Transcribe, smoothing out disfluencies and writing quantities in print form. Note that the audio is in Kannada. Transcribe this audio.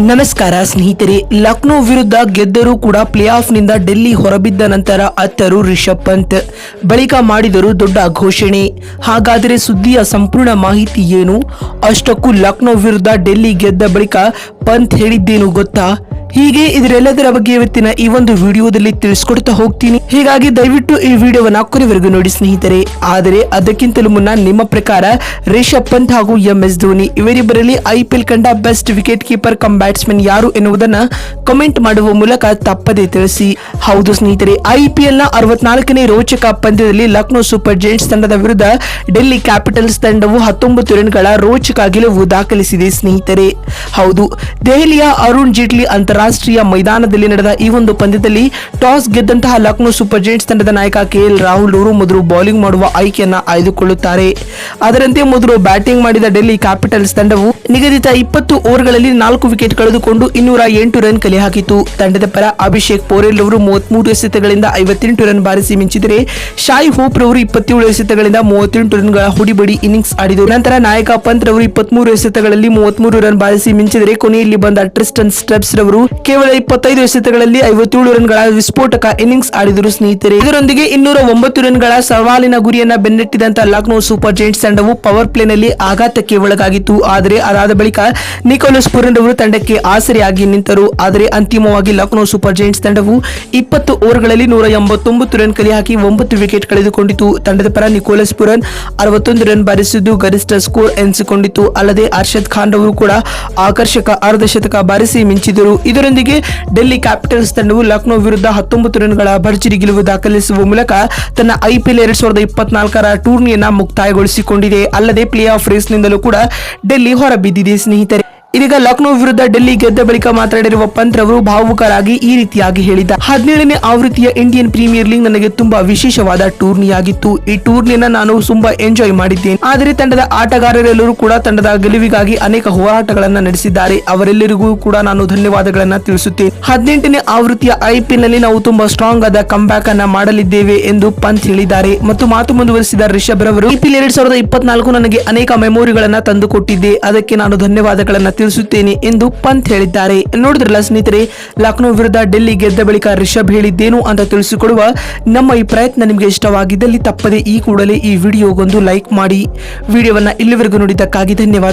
ನಮಸ್ಕಾರ ಸ್ನೇಹಿತರೆ, ಲಕ್ನೋ ವಿರುದ್ಧ ಗೆದ್ದರೂ ಕೂಡ ಪ್ಲೇ ಆಫ್ ನಿಂದ ಡೆಲ್ಲಿ ಹೊರಬಿದ್ದ ನಂತರ ಅತ್ತರು ರಿಷಬ್ ಪಂತ್ ಬಳಿಕ ಮಾಡಿದರು ದೊಡ್ಡ ಘೋಷಣೆ. ಹಾಗಾದರೆ ಸುದ್ದಿಯ ಸಂಪೂರ್ಣ ಮಾಹಿತಿ ಏನು? ಅಷ್ಟಕ್ಕೂ ಲಕ್ನೋ ವಿರುದ್ಧ ಡೆಲ್ಲಿ ಗೆದ್ದ ಬಳಿಕ ಪಂತ್ ಹೇಳಿದ್ದೇನು ಗೊತ್ತಾ? ಹೀಗೆ ಇದರೆಲ್ಲದರ ಬಗ್ಗೆ ಇವತ್ತಿನ ಈ ಒಂದು ವಿಡಿಯೋದಲ್ಲಿ ತಿಳಿಸ್ಕೊಡ್ತಾ ಹೋಗ್ತೀನಿ. ಹೀಗಾಗಿ ದಯವಿಟ್ಟು ಈ ವಿಡಿಯೋವನ್ನ ಕೊನೆವರೆಗೂ ನೋಡಿ ಸ್ನೇಹಿತರೆ. ಆದರೆ ಅದಕ್ಕಿಂತಲೂ ಮುನ್ನ ನಿಮ್ಮ ಪ್ರಕಾರ ರಿಷಬ್ ಪಂತ್ ಹಾಗೂ MS ಧೋನಿ ಇವರಿಬ್ಬರಲ್ಲಿ IPL ಕಂಡ best wicket keeper come batsman ಯಾರು ಎನ್ನುವುದನ್ನ ಕಮೆಂಟ್ ಮಾಡುವ ಮೂಲಕ ತಪ್ಪದೆ ತಿಳಿಸಿ. ಹೌದು ಸ್ನೇಹಿತರೆ, IPL ನ 64ನೇ ರೋಚಕ ಪಂದ್ಯದಲ್ಲಿ ಲಕ್ನೋ ಸೂಪರ್ ಜೈಂಟ್ಸ್ ತಂಡದ ವಿರುದ್ಧ ಡೆಲ್ಲಿ ಕ್ಯಾಪಿಟಲ್ಸ್ ತಂಡವು 19 ರನ್ಗಳ ರೋಚಕ ಗೆಲುವು ದಾಖಲಿಸಿದೆ ಸ್ನೇಹಿತರೆ. ಹೌದು, ದೆಹಲಿಯ ಅರುಣ್ ಜೇಟ್ಲಿ ಅಂತಾರಾಷ್ಟ್ರೀಯ ಮೈದಾನದಲ್ಲಿ ನಡೆದ ಈ ಒಂದು ಪಂದ್ಯದಲ್ಲಿ ಟಾಸ್ ಗೆದ್ದಂತಹ ಲಕ್ನೋ ಸೂಪರ್ ಜೈಂಟ್ಸ್ ತಂಡದ ನಾಯಕ KL ರಾಹುಲ್ ಅವರು ಮೊದಲು ಬೌಲಿಂಗ್ ಮಾಡುವ ಆಯ್ಕೆಯನ್ನ ಆಯ್ದುಕೊಳ್ಳುತ್ತಾರೆ. ಅದರಂತೆ ಮೊದಲು ಬ್ಯಾಟಿಂಗ್ ಮಾಡಿದ ಡೆಲ್ಲಿ ಕ್ಯಾಪಿಟಲ್ಸ್ ತಂಡವು ನಿಗದಿತ 20 ಓವರ್ಗಳಲ್ಲಿ 4 ವಿಕೆಟ್ ಕಳೆದುಕೊಂಡು 208 ರನ್ ಕಲೆ ಹಾಕಿತು. ತಂಡದ ಪರ ಅಭಿಷೇಕ್ ಪೋರೆಲ್ ಅವರು 33 ಎಸೆತಗಳಿಂದ 58 ರನ್ ಬಾರಿಸಿ ಮಿಂಚಿದರೆ ಶಾಯ್ ಹೋಪ್ ರವರು 27 ಎಸೆತಗಳಿಂದ 38 ರನ್ಗಳ ಹುಡಿಬಡಿ ಇನ್ನಿಂಗ್ಸ್ ಆಡಿದರು. ನಂತರ ನಾಯಕ ಪಂತ್ ರವರು 23 ಎಸೆತಗಳಲ್ಲಿ 33 ರನ್ ಬಾರಿಸಿ ಮಿಂಚಿದರೆ ಕೊನೆಯಲ್ಲಿ ಬಂದ ಟ್ರಿಸ್ಟನ್ ಸ್ಟೆಪ್ಸ್ ರವರು ಕೇವಲ 25 ಎಸೆತಗಳಲ್ಲಿ 57 ರನ್ಗಳ ವಿಸ್ಫೋಟಕ ಇನ್ನಿಂಗ್ಸ್ ಆಡಿದರು ಸ್ನೇಹಿತರೆ. ಇದರೊಂದಿಗೆ 209 ರನ್ಗಳ ಸವಾಲಿನ ಗುರಿಯನ್ನ ಬೆನ್ನಟ್ಟಿದಂತ ಲಕ್ನೋ ಸೂಪರ್ ಜೈಂಟ್ಸ್ ತಂಡವು ಪವರ್ ಪ್ಲೇನಲ್ಲಿ ಆಘಾತಕ್ಕೆ ಒಳಗಾಗಿತ್ತು. ಆದರೆ ಅದಾದ ಬಳಿಕ ನಿಕೋಲಸ್ ಪೂರನ್ ರವರು ತಂಡಕ್ಕೆ ಆಸರೆಯಾಗಿ ನಿಂತರು. ಆದರೆ ಅಂತಿಮವಾಗಿ ಲಕ್ನೋ ಸೂಪರ್ ಜೈಂಟ್ಸ್ ತಂಡವು 20 ಓವರ್ಗಳಲ್ಲಿ 189 ರನ್ ಕಲೆ ಹಾಕಿ 9 ವಿಕೆಟ್ ಕಳೆದುಕೊಂಡಿತು. ತಂಡದ ಪರ ನಿಕೋಲಸ್ ಪೂರನ್ 61 ರನ್ ಬಾರಿಸಿದ್ದು ಗರಿಷ್ಠ ಸ್ಕೋರ್ ಎನಿಸಿಕೊಂಡಿತು. ಅಲ್ಲದೆ ಅರ್ಷದ್ ಖಾನ್ ರವರು ಕೂಡ ಆಕರ್ಷಕ ಅರ್ಧಶತಕ ಬಾರಿಸಿ ಮಿಂಚಿದರು. ಇದರೊಂದಿಗೆ ಡೆಲ್ಲಿ ಕ್ಯಾಪಿಟಲ್ಸ್ ತಂಡವು ಲಕ್ನೋ ವಿರುದ್ಧ 19 ರನ್ಗಳ ಭರ್ಜರಿ ಗೆಲುವು ದಾಖಲಿಸುವ ಮೂಲಕ ತನ್ನ IPL 2024ರ ಟೂರ್ನಿಯನ್ನ ಮುಕ್ತಾಯಗೊಳಿಸಿಕೊಂಡಿದೆ. ಅಲ್ಲದೆ ಪ್ಲೇ ಆಫ್ ರೇಸ್ ನಿಂದಲೂ ಕೂಡ ಡೆಲ್ಲಿ ಹೊರಬಿದ್ದಿದೆ ಸ್ನೇಹಿತರೆ. ಇದೀಗ ಲಕ್ನೋ ವಿರುದ್ಧ ಡೆಲ್ಲಿ ಗೆದ್ದ ಬಳಿಕ ಮಾತನಾಡಿರುವ ಪಂತ್ ರವರು ಭಾವುಕರಾಗಿ ಈ ರೀತಿಯಾಗಿ ಹೇಳಿದ. 17ನೇ ಆವೃತ್ತಿಯ ಇಂಡಿಯನ್ ಪ್ರೀಮಿಯರ್ ಲೀಗ್ ನನಗೆ ತುಂಬಾ ವಿಶೇಷವಾದ ಟೂರ್ನಿಯಾಗಿತ್ತು. ಈ ಟೂರ್ನಿಯನ್ನ ನಾನು ತುಂಬಾ ಎಂಜಾಯ್ ಮಾಡಿದ್ದೇನೆ. ಆದರೆ ತಂಡದ ಆಟಗಾರರೆಲ್ಲರೂ ಕೂಡ ತಂಡದ ಗೆಲುವಿಗಾಗಿ ಅನೇಕ ಹೋರಾಟಗಳನ್ನ ನಡೆಸಿದ್ದಾರೆ. ಅವರೆಲ್ಲರಿಗೂ ಕೂಡ ನಾನು ಧನ್ಯವಾದಗಳನ್ನ ತಿಳಿಸುತ್ತೇನೆ. 18ನೇ ಆವೃತ್ತಿಯ IPL ನಲ್ಲಿ ನಾವು ತುಂಬಾ ಸ್ಟ್ರಾಂಗ್ ಆದ ಕಮ್ ಬ್ಯಾಕ್ ಅನ್ನ ಮಾಡಲಿದ್ದೇವೆ ಎಂದು ಪಂತ್ ಹೇಳಿದ್ದಾರೆ. ಮತ್ತು ಮಾತು ಮುಂದುವರಿಸಿದ ರಿಷಬ್ ರವರು IPL 2024 ನನಗೆ ಅನೇಕ ಮೆಮೊರಿಗಳನ್ನ ತಂದುಕೊಟ್ಟಿದೆ. ಅದಕ್ಕೆ ನಾನು ಧನ್ಯವಾದಗಳನ್ನ ತಿಳಿಸುತ್ತೇನೆ ಎಂದು ಪಂತ್ ಹೇಳಿದ್ದಾರೆ. ನೋಡಿದ್ರಲ್ಲ ಸ್ನೇಹಿತರೆ, ಲಕ್ನೋ ವಿರುದ್ಧ ಡೆಲ್ಲಿ ಗೆದ್ದ ಬಳಿಕ ರಿಷಬ್ ಹೇಳಿದ್ದೇನು ಅಂತ ತಿಳಿಸಿಕೊಡುವ ನಮ್ಮ ಈ ಪ್ರಯತ್ನ ನಿಮಗೆ ಇಷ್ಟವಾಗಿದ್ದಲ್ಲಿ ತಪ್ಪದೆ ಈ ಕೂಡಲೇ ಈ ವಿಡಿಯೋಗೊಂದು ಲೈಕ್ ಮಾಡಿ. ವಿಡಿಯೋವನ್ನ ಇಲ್ಲಿವರೆಗೂ ನೋಡಿದ್ದಕ್ಕಾಗಿ ಧನ್ಯವಾದ.